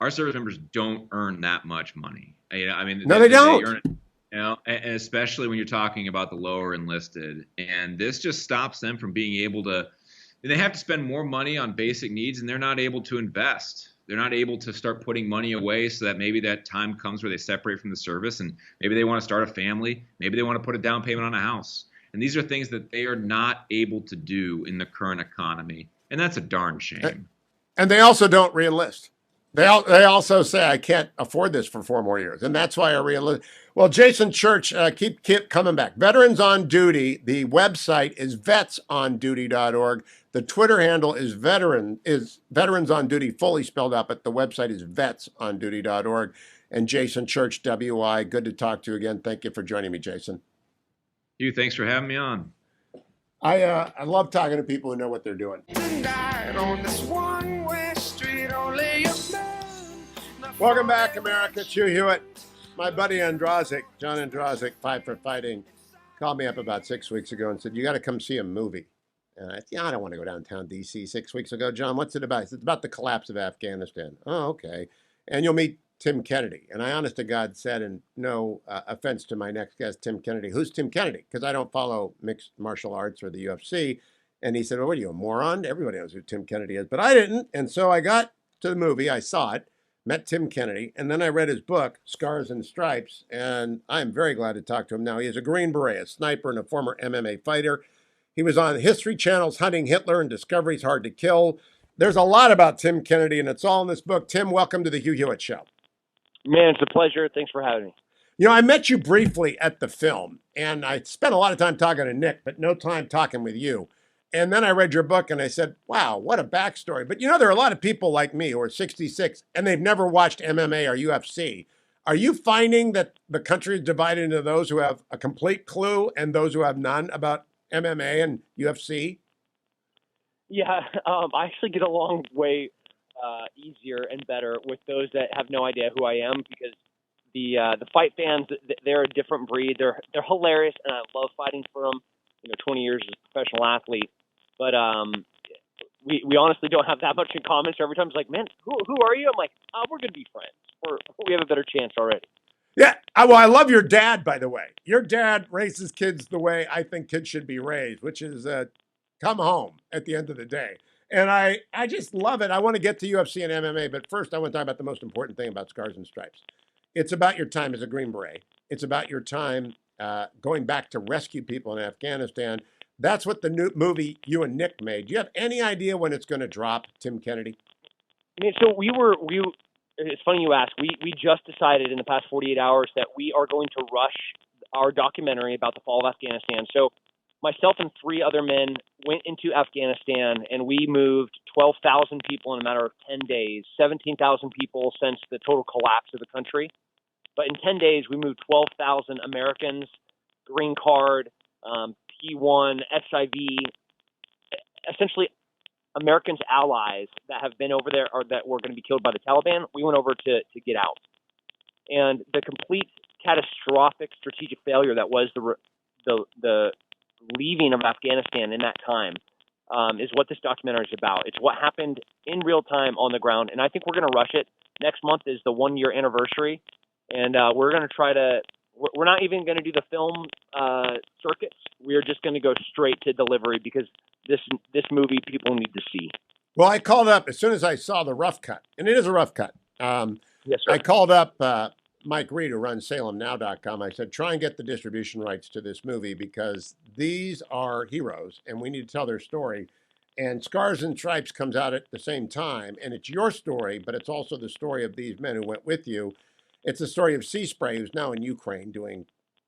our service members don't earn that much money. I mean, no, they don't. They earn it, and especially when you're talking about the lower enlisted, and this just stops them from being able to. They have to spend more money on basic needs, and they're not able to invest. They're not able to start putting money away so that maybe that time comes where they separate from the service, and maybe they want to start a family. Maybe they want to put a down payment on a house. And these are things that they are not able to do in the current economy, and that's a darn shame. And they also don't reenlist. They also say, I can't afford this for 4 more years. And that's why I reenlist. Well, Jason Church, keep coming back. Veterans on Duty. The website is vetsonduty.org. The Twitter handle is Veterans on Duty, fully spelled out, but the website is vetsonduty.org. And Jason Church, WI, good to talk to you again. Thank you for joining me, Jason. Hugh, thanks for having me on. I love talking to people who know what they're doing. Welcome back, America. It's Hugh Hewitt. My buddy Andrazik, John Andrazik, Fight for Fighting, called me up about 6 weeks ago and said, you got to come see a movie. And I said, I don't want to go downtown D.C. 6 weeks ago. John, what's it about? He said, it's about the collapse of Afghanistan. Oh, okay. And you'll meet Tim Kennedy. And I honest to God said, and no offense to my next guest, Tim Kennedy. Who's Tim Kennedy? Because I don't follow mixed martial arts or the UFC. And he said, well, what are you, a moron? Everybody knows who Tim Kennedy is. But I didn't. And so I got to the movie. I saw it, met Tim Kennedy. And then I read his book, Scars and Stripes. And I'm very glad to talk to him now. He is a Green Beret, a sniper, and a former MMA fighter. He was on History Channel's Hunting Hitler and Discovery's Hard to Kill. There's a lot about Tim Kennedy, and it's all in this book. Tim, welcome to the Hugh Hewitt Show. Man, it's a pleasure. Thanks for having me. You know, I met you briefly at the film, and I spent a lot of time talking to Nick, but no time talking with you. And then I read your book, and I said, wow, what a backstory. But, there are a lot of people like me who are 66, and they've never watched MMA or UFC. Are you finding that the country is divided into those who have a complete clue and those who have none about MMA and UFC? Yeah, I actually get along way easier and better with those that have no idea who I am, because the fight fans, they're a different breed. They're hilarious, and I love fighting for them. 20 years as a professional athlete, but we honestly don't have that much in common. So every time it's like, man, who are you? I'm like, we're gonna be friends. We have a better chance already. Yeah, well, I love your dad, by the way. Your dad raises kids the way I think kids should be raised, which is come home at the end of the day. And I just love it. I want to get to UFC and MMA, but first I want to talk about the most important thing about Scars and Stripes. It's about your time as a Green Beret. It's about your time going back to rescue people in Afghanistan. That's what the new movie you and Nick made. Do you have any idea when it's going to drop, Tim Kennedy? I mean, so it's funny you ask. We just decided in the past 48 hours that we are going to rush our documentary about the fall of Afghanistan. So myself and 3 other men went into Afghanistan, and we moved 12,000 people in a matter of 10 days, 17,000 people since the total collapse of the country. But in 10 days, we moved 12,000 Americans, green card, P1, SIV, essentially Americans' allies that have been over there or that were going to be killed by the Taliban. We went over to get out. And the complete catastrophic strategic failure that was the leaving of Afghanistan in that time is what this documentary is about. It's what happened in real time on the ground. And I think we're going to rush it. Next month is the 1-year anniversary. And we're going to try to – we're not even going to do the film circuits. We're just going to go straight to delivery because this movie people need to see. Well, I called up as soon as I saw the rough cut, and it is a rough cut. Yes, sir. I called up Mike Reed, who runs SalemNow.com. I said, try and get the distribution rights to this movie because these are heroes, and we need to tell their story. And Scars and Stripes comes out at the same time, and it's your story, but it's also the story of these men who went with you. It's the story of Sea Spray, who's now in Ukraine doing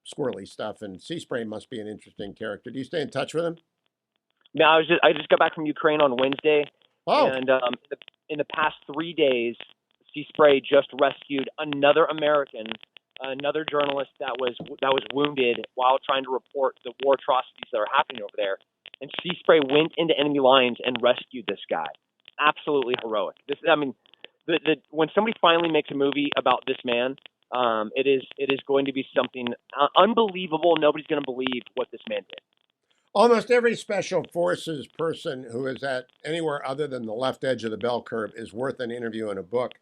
squirrely stuff, and Sea Spray must be an interesting character. Do you stay in touch with him? No, I just got back from Ukraine on Wednesday, and in the past 3 days, Sea Spray just rescued another American, another journalist that was wounded while trying to report the war atrocities that are happening over there. And Sea Spray went into enemy lines and rescued this guy. Absolutely heroic. When somebody finally makes a movie about this man, it is going to be something unbelievable. Nobody's going to believe what this man did. Almost every special forces person who is at anywhere other than the left edge of the bell curve is worth an interview and a book.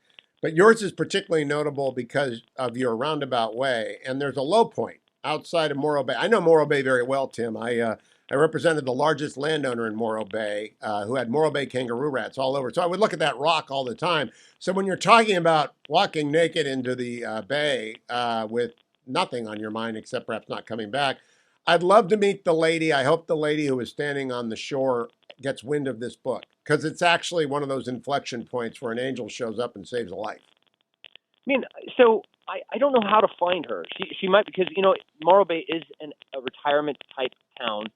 But yours is particularly notable because of your roundabout way. And there's a low point outside of Morro Bay. I know Morro Bay very well, Tim. I represented the largest landowner in Morro Bay who had Morro Bay kangaroo rats all over. So I would look at that rock all the time. So when you're talking about walking naked into the bay with nothing on your mind except perhaps not coming back, I'd love to meet the lady. I hope the lady who is standing on the shore gets wind of this book because it's actually one of those inflection points where an angel shows up and saves a life. I mean, so I don't know how to find her. She might, because, Morro Bay is a retirement type town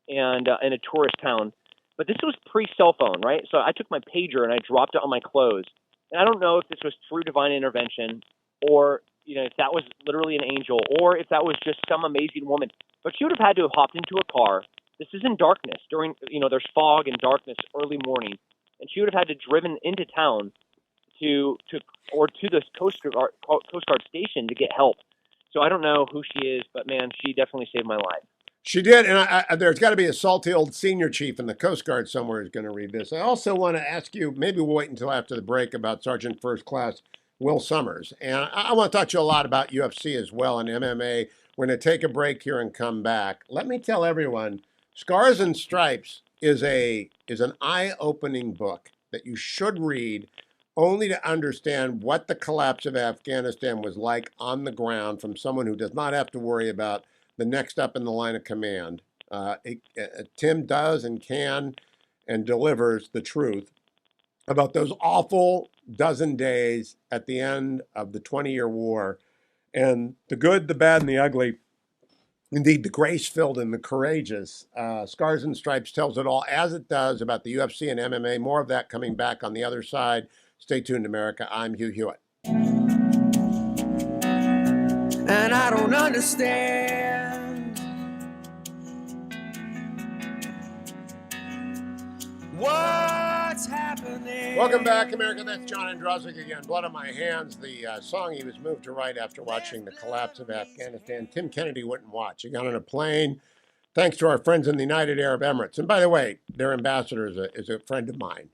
and a tourist town. But this was pre-cell phone, right? So I took my pager and I dropped it on my clothes. And I don't know if this was through divine intervention or, if that was literally an angel or if that was just some amazing woman. But she would have had to have hopped into a car. This is in darkness during, there's fog and darkness early morning. And she would have had to driven into town to the Coast Guard station to get help. So I don't know who she is, but man, she definitely saved my life. She did, and there's got to be a salty old senior chief in the Coast Guard somewhere who's going to read this. I also want to ask you, maybe we'll wait until after the break, about Sergeant First Class Will Summers. And I want to talk to you a lot about UFC as well and MMA. We're going to take a break here and come back. Let me tell everyone, Scars and Stripes is an eye-opening book that you should read only to understand what the collapse of Afghanistan was like on the ground from someone who does not have to worry about the next up in the line of command. Tim does and can and delivers the truth about those awful dozen days at the end of the 20-year war, and the good, the bad, and the ugly, indeed the grace-filled and the courageous. Scars and Stripes tells it all, as it does about the UFC and MMA. More of that coming back on the other side. Stay tuned, America. I'm Hugh Hewitt. And I don't understand what's happening. Welcome back, America. That's John Androsik again. Blood on My Hands, the song he was moved to write after watching the collapse of Afghanistan. Tim Kennedy wouldn't watch. He got on a plane, thanks to our friends in the United Arab Emirates. And by the way, their ambassador is a friend of mine,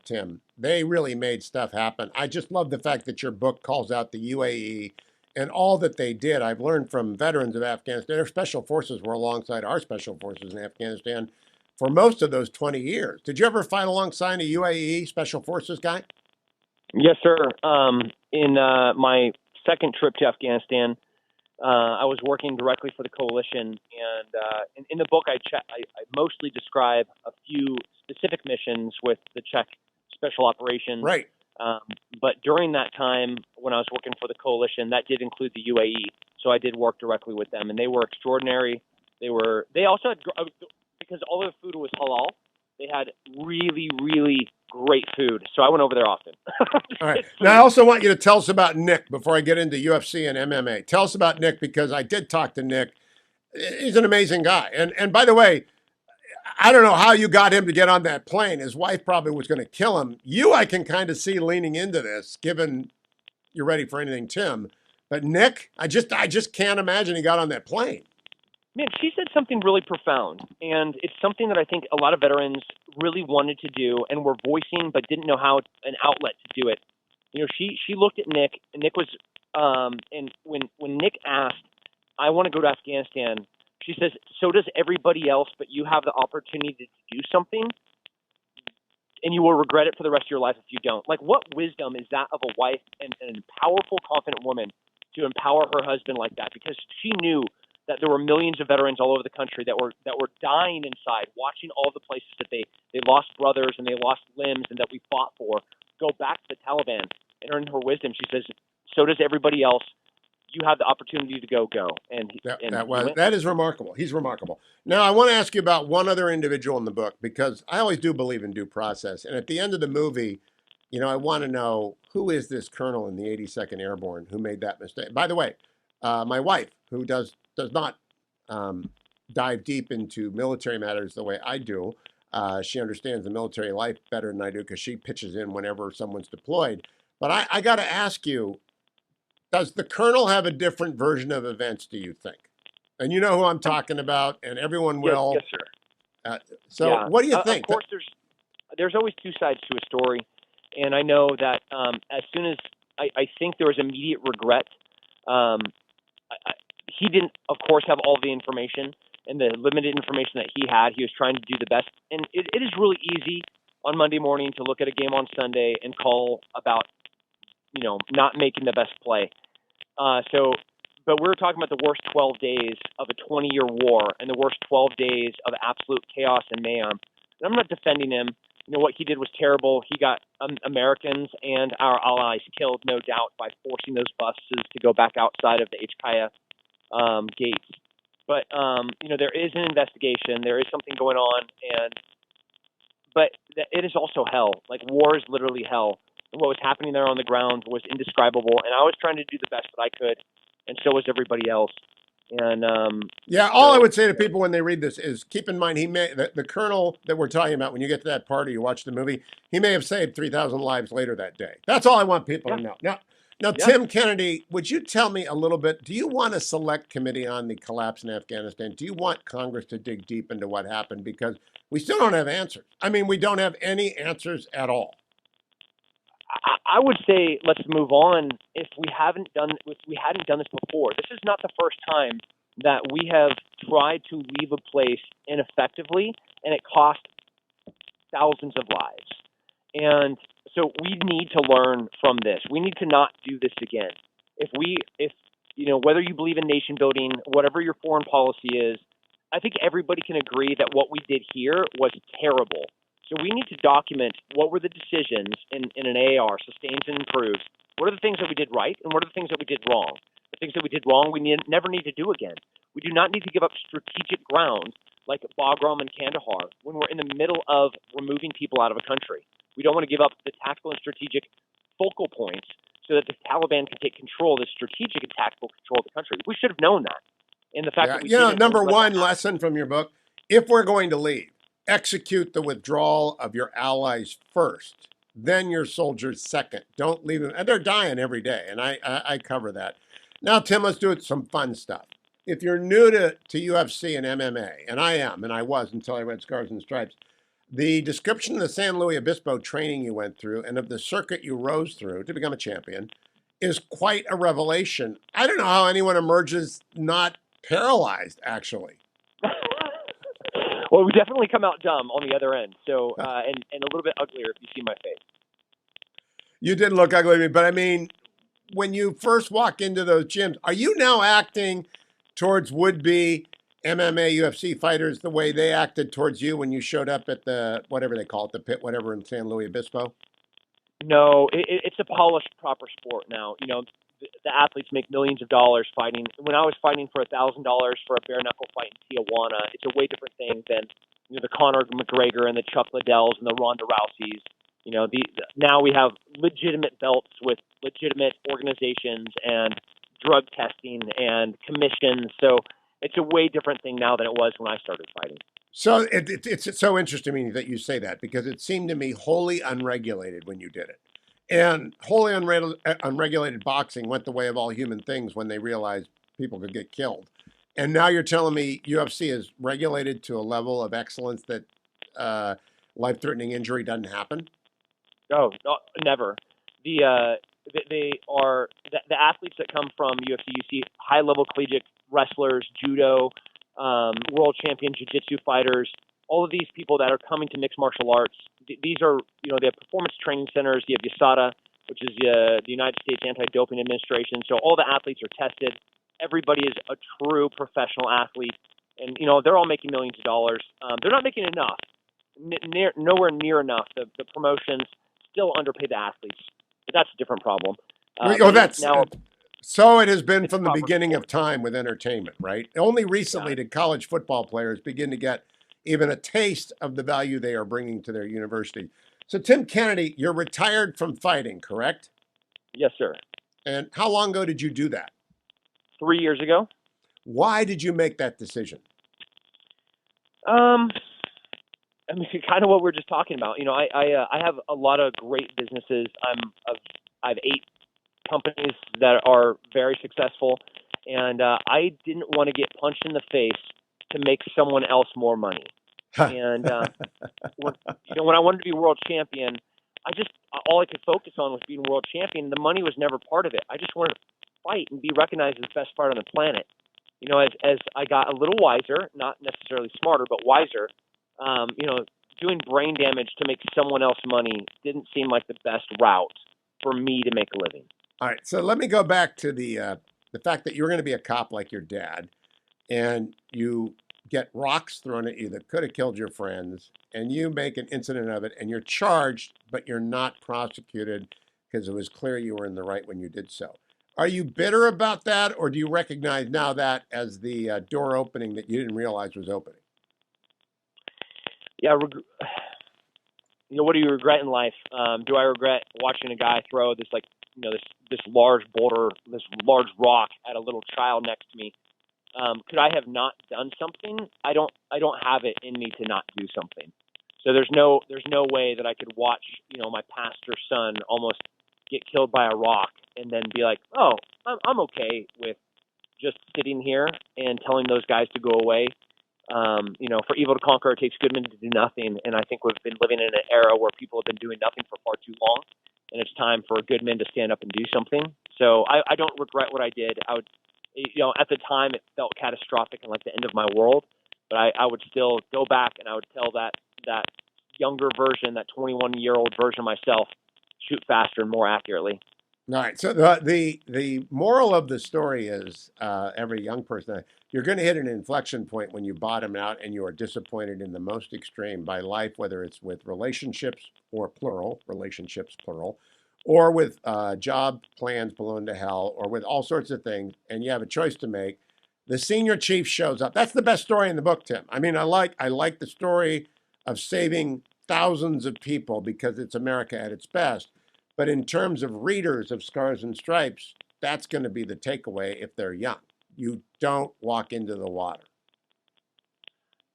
Tim. They really made stuff happen. I just love the fact that your book calls out the UAE and all that they did. I've learned from veterans of Afghanistan. Their special forces were alongside our special forces in Afghanistan for most of those 20 years. Did you ever fight alongside a UAE special forces guy? Yes, sir. In my second trip to Afghanistan, I was working directly for the coalition, and in the book, I mostly describe a few specific missions with the Czech Special Operations. Right. But during that time, when I was working for the coalition, that did include the UAE. So I did work directly with them, and they were extraordinary. They also had, because all their food was halal, they had really, really great food. So I went over there often. All right. Now, I also want you to tell us about Nick before I get into UFC and MMA. Tell us about Nick, because I did talk to Nick. He's an amazing guy. And by the way, I don't know how you got him to get on that plane. His wife probably was going to kill him. You, I can kind of see leaning into this, given you're ready for anything, Tim. But Nick, I just can't imagine he got on that plane. Man, she said something really profound, and it's something that I think a lot of veterans really wanted to do and were voicing, but didn't know how an outlet to do it. You know, she looked at Nick, and Nick was, and when Nick asked, "I want to go to Afghanistan," she says, "So does everybody else, but you have the opportunity to do something, and you will regret it for the rest of your life if you don't." Like, what wisdom is that of a wife and a powerful, confident woman to empower her husband like that? Because she knew that there were millions of veterans all over the country that were dying inside, watching all the places that they lost brothers and they lost limbs and that we fought for go back to the Taliban. And in her wisdom, she says, "So does everybody else. You have the opportunity to go." And that is remarkable. He's remarkable. Now, I want to ask you about one other individual in the book, because I always do believe in due process. And at the end of the movie, you know, I want to know, who is this colonel in the 82nd Airborne who made that mistake? By the way, my wife, who does not dive deep into military matters the way I do, she understands the military life better than I do, because she pitches in whenever someone's deployed. But I got to ask you, does the colonel have a different version of events, do you think? And you know who I'm talking about, and everyone will. Yes, sir. So what do you think? Of course, there's always two sides to a story. And I know that as soon as I think there was immediate regret, he didn't, of course, have all the information, and the limited information that he had, he was trying to do the best. And it is really easy on Monday morning to look at a game on Sunday and call about, you know, not making the best play. But we're talking about the worst 12 days of a 20-year war and the worst 12 days of absolute chaos and mayhem. And I'm not defending him. You know, what he did was terrible. He got Americans and our allies killed, no doubt, by forcing those buses to go back outside of the HKIA gates. But, you know, there is an investigation. There is something going on. But it is also hell. Like, war is literally hell. And what was happening there on the ground was indescribable. And I was trying to do the best that I could, and so was everybody else. And all I would say to people when they read this is, keep in mind, the colonel that we're talking about, when you get to that party, you watch the movie, he may have saved 3,000 lives later that day. That's all I want people to know. Now, Tim Kennedy, would you tell me a little bit, do you want a select committee on the collapse in Afghanistan? Do you want Congress to dig deep into what happened? Because we still don't have answers. I mean, we don't have any answers at all. I would say let's move on. If we hadn't done this before, this is not the first time that we have tried to leave a place ineffectively, and it cost thousands of lives. And so we need to learn from this. We need to not do this again. If you know, whether you believe in nation building, whatever your foreign policy is, I think everybody can agree that what we did here was terrible. So we need to document what were the decisions in an AAR, sustains and improves. What are the things that we did right, and what are the things that we did wrong? The things that we did wrong, we never need to do again. We do not need to give up strategic ground like Bagram and Kandahar when we're in the middle of removing people out of a country. We don't want to give up the tactical and strategic focal points so that the Taliban can take control, the strategic and tactical control of the country. We should have known that. And the fact that we didn't. Number one lesson from your book, if we're going to leave, execute the withdrawal of your allies first, then your soldiers second. Don't leave them. And they're dying every day, and I cover that. Now, Tim, let's do some fun stuff. If you're new to UFC and MMA, and I am, and I was until I read Scars and Stripes, the description of the San Luis Obispo training you went through and of the circuit you rose through to become a champion is quite a revelation. I don't know how anyone emerges not paralyzed, actually. Well, we definitely come out dumb on the other end. So, and a little bit uglier if you see my face. You didn't look ugly to me, but I mean, when you first walk into those gyms, are you now acting towards would-be MMA, UFC fighters the way they acted towards you when you showed up at the, whatever they call it, the pit, whatever in San Luis Obispo? No, it's a polished, proper sport now. The athletes make millions of dollars fighting. When I was fighting for $1,000 for a bare knuckle fight in Tijuana, it's a way different thing than the Conor McGregor and the Chuck Liddells and the Ronda Rouseys. Now we have legitimate belts with legitimate organizations and drug testing and commissions. So it's a way different thing now than it was when I started fighting. So it's so interesting to me that you say that, because it seemed to me wholly unregulated when you did it. And wholly unregulated boxing went the way of all human things when they realized people could get killed. And now you're telling me UFC is regulated to a level of excellence that life-threatening injury doesn't happen? No, never. They are the athletes that come from UFC. You see high-level collegiate wrestlers, judo, world champion jiu-jitsu fighters. All of these people that are coming to mixed martial arts. These are, they have performance training centers. You have USADA, which is the United States Anti-Doping Administration. So all the athletes are tested. Everybody is a true professional athlete, and they're all making millions of dollars. They're not making enough, nowhere near enough. The promotions still underpay the athletes, but that's a different problem. So it has been from the beginning of time with entertainment, right? Only recently did college football players begin to get even a taste of the value they are bringing to their university. So, Tim Kennedy, you're retired from fighting, correct? Yes, sir. And how long ago did you do that? 3 years ago. Why did you make that decision? Kind of what we're just talking about. I have a lot of great businesses. I have 8 companies that are very successful, and I didn't want to get punched in the face to make someone else more money. And when I wanted to be world champion, all I could focus on was being world champion. The money was never part of it. I just wanted to fight and be recognized as the best fighter on the planet. As I got a little wiser, not necessarily smarter, but wiser, doing brain damage to make someone else money didn't seem like the best route for me to make a living. All right, so let me go back to the fact that you're going to be a cop like your dad, and you get rocks thrown at you that could have killed your friends, and you make an incident of it, and you're charged, but you're not prosecuted because it was clear you were in the right when you did so. Are you bitter about that, or do you recognize now that as the door opening that you didn't realize was opening? Yeah, what do you regret in life? Do I regret watching a guy throw this this large boulder, this large rock at a little child next to me? Could I have not done something? I don't have it in me to not do something. So there's no way that I could watch, my pastor's son almost get killed by a rock and then be like, oh, I'm okay with just sitting here and telling those guys to go away. For evil to conquer, it takes good men to do nothing. And I think we've been living in an era where people have been doing nothing for far too long. And it's time for good men to stand up and do something. So I don't regret what I did. I would, at the time it felt catastrophic and like the end of my world, but I would still go back and I would tell that younger version, that 21-year-old version of myself, shoot faster and more accurately. All right. So the moral of the story is every young person, you're going to hit an inflection point when you bottom out and you are disappointed in the most extreme by life, whether it's with relationships or relationships plural, or with job plans blown to hell, or with all sorts of things, and you have a choice to make. The senior chief shows up. That's the best story in the book, Tim. I mean, I like the story of saving thousands of people because it's America at its best. But in terms of readers of Scars and Stripes, that's going to be the takeaway if they're young. You don't walk into the water.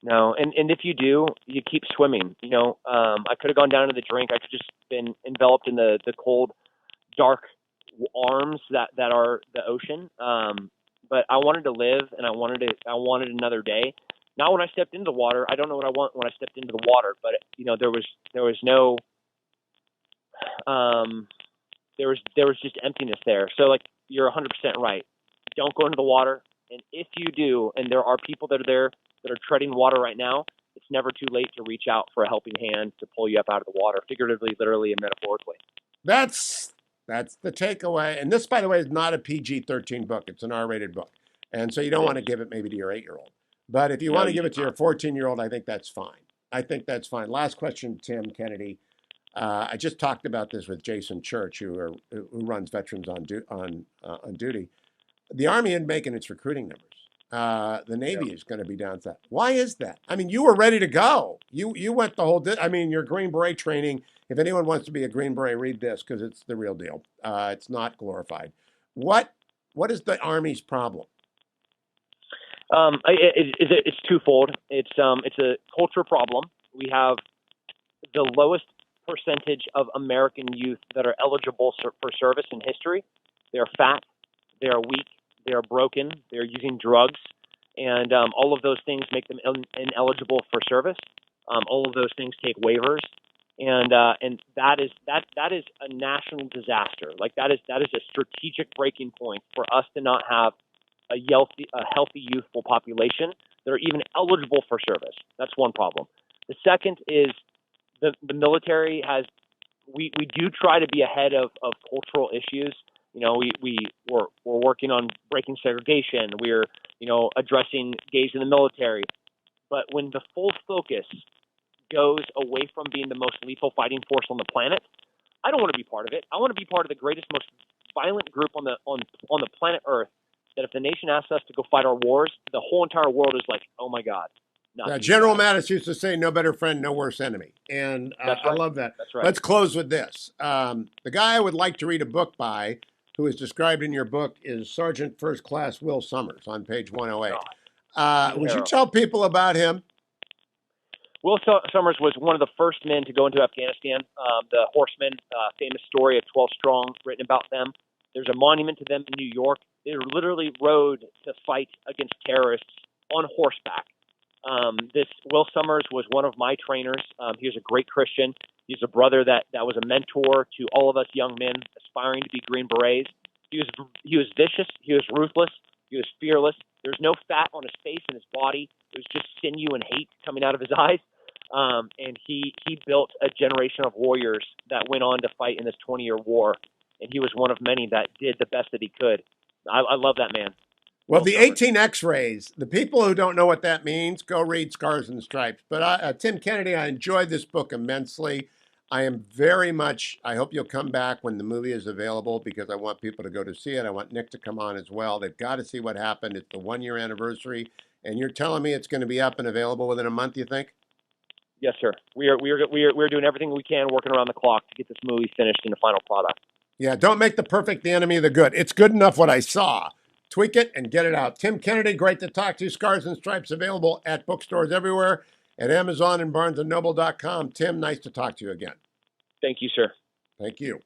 No, and if you do, you keep swimming. I could have gone down to the drink. I could just been enveloped in the cold, dark arms that are the ocean. But I wanted to live, and I wanted another day. Not when I stepped into the water. I don't know what I want when I stepped into the water, but there was no. There was just emptiness there. So you're 100% right. Don't go into the water. And if you do, and there are people that are there that are treading water right now, it's never too late to reach out for a helping hand to pull you up out of the water, figuratively, literally, and metaphorically. That's That's the takeaway. And this, by the way, is not a PG-13 book. It's an R-rated book. And so you don't want to give it maybe to your 8-year-old. But if you want to give it to your 14-year-old, I think that's fine. I think that's fine. Last question, Tim Kennedy. I just talked about this with Jason Church, who runs Veterans on Duty. The Army isn't making its recruiting numbers. The Navy is going to be down to that. Why is that? I mean, you were ready to go. You went the whole. I mean, your Green Beret training. If anyone wants to be a Green Beret, read this because it's the real deal. It's not glorified. What is the Army's problem? It's twofold. It's a culture problem. We have the lowest percentage of American youth that are eligible for service in history. They're fat, they are weak, they are broken, they're using drugs, and all of those things make them ineligible for service. All of those things take waivers, and that is a national disaster. Like that is a strategic breaking point for us to not have a healthy youthful population that are even eligible for service. That's one problem. The second is the military has, we do try to be ahead of cultural issues. You know, we're working on breaking segregation. We're, addressing gays in the military. But when the full focus goes away from being the most lethal fighting force on the planet, I don't want to be part of it. I want to be part of the greatest, most violent group on the planet Earth. That if the nation asks us to go fight our wars, the whole entire world is like, oh my God. General Mattis used to say, "No better friend, no worse enemy," and right. I love that. That's right. Let's close with this. The guy I would like to read a book by, who is described in your book, is Sergeant First Class Will Summers on page 108. Would you tell people about him? Will Summers was one of the first men to go into Afghanistan. The Horsemen, famous story of 12 Strong, written about them. There's a monument to them in New York. They literally rode to fight against terrorists on horseback. This Will Summers was one of my trainers. He was a great Christian. He's a brother that was a mentor to all of us young men aspiring to be Green Berets. He was vicious. He was ruthless. He was fearless. There's no fat on his face and his body. It was just sinew and hate coming out of his eyes. And he built a generation of warriors that went on to fight in this 20-year war. And he was one of many that did the best that he could. I love that man. Well, the 18 X-rays, the people who don't know what that means, go read Scars and Stripes. But Tim Kennedy, I enjoyed this book immensely. I hope you'll come back when the movie is available because I want people to go to see it. I want Nick to come on as well. They've got to see what happened. It's the 1-year anniversary. And you're telling me it's going to be up and available within a month, you think? Yes, sir. We're doing everything we can, working around the clock to get this movie finished in the final product. Yeah, don't make the perfect the enemy of the good. It's good enough what I saw. Tweak it and get it out. Tim Kennedy, great to talk to you. Scars and Stripes available at bookstores everywhere, at Amazon and BarnesandNoble.com. Tim, nice to talk to you again. Thank you, sir. Thank you.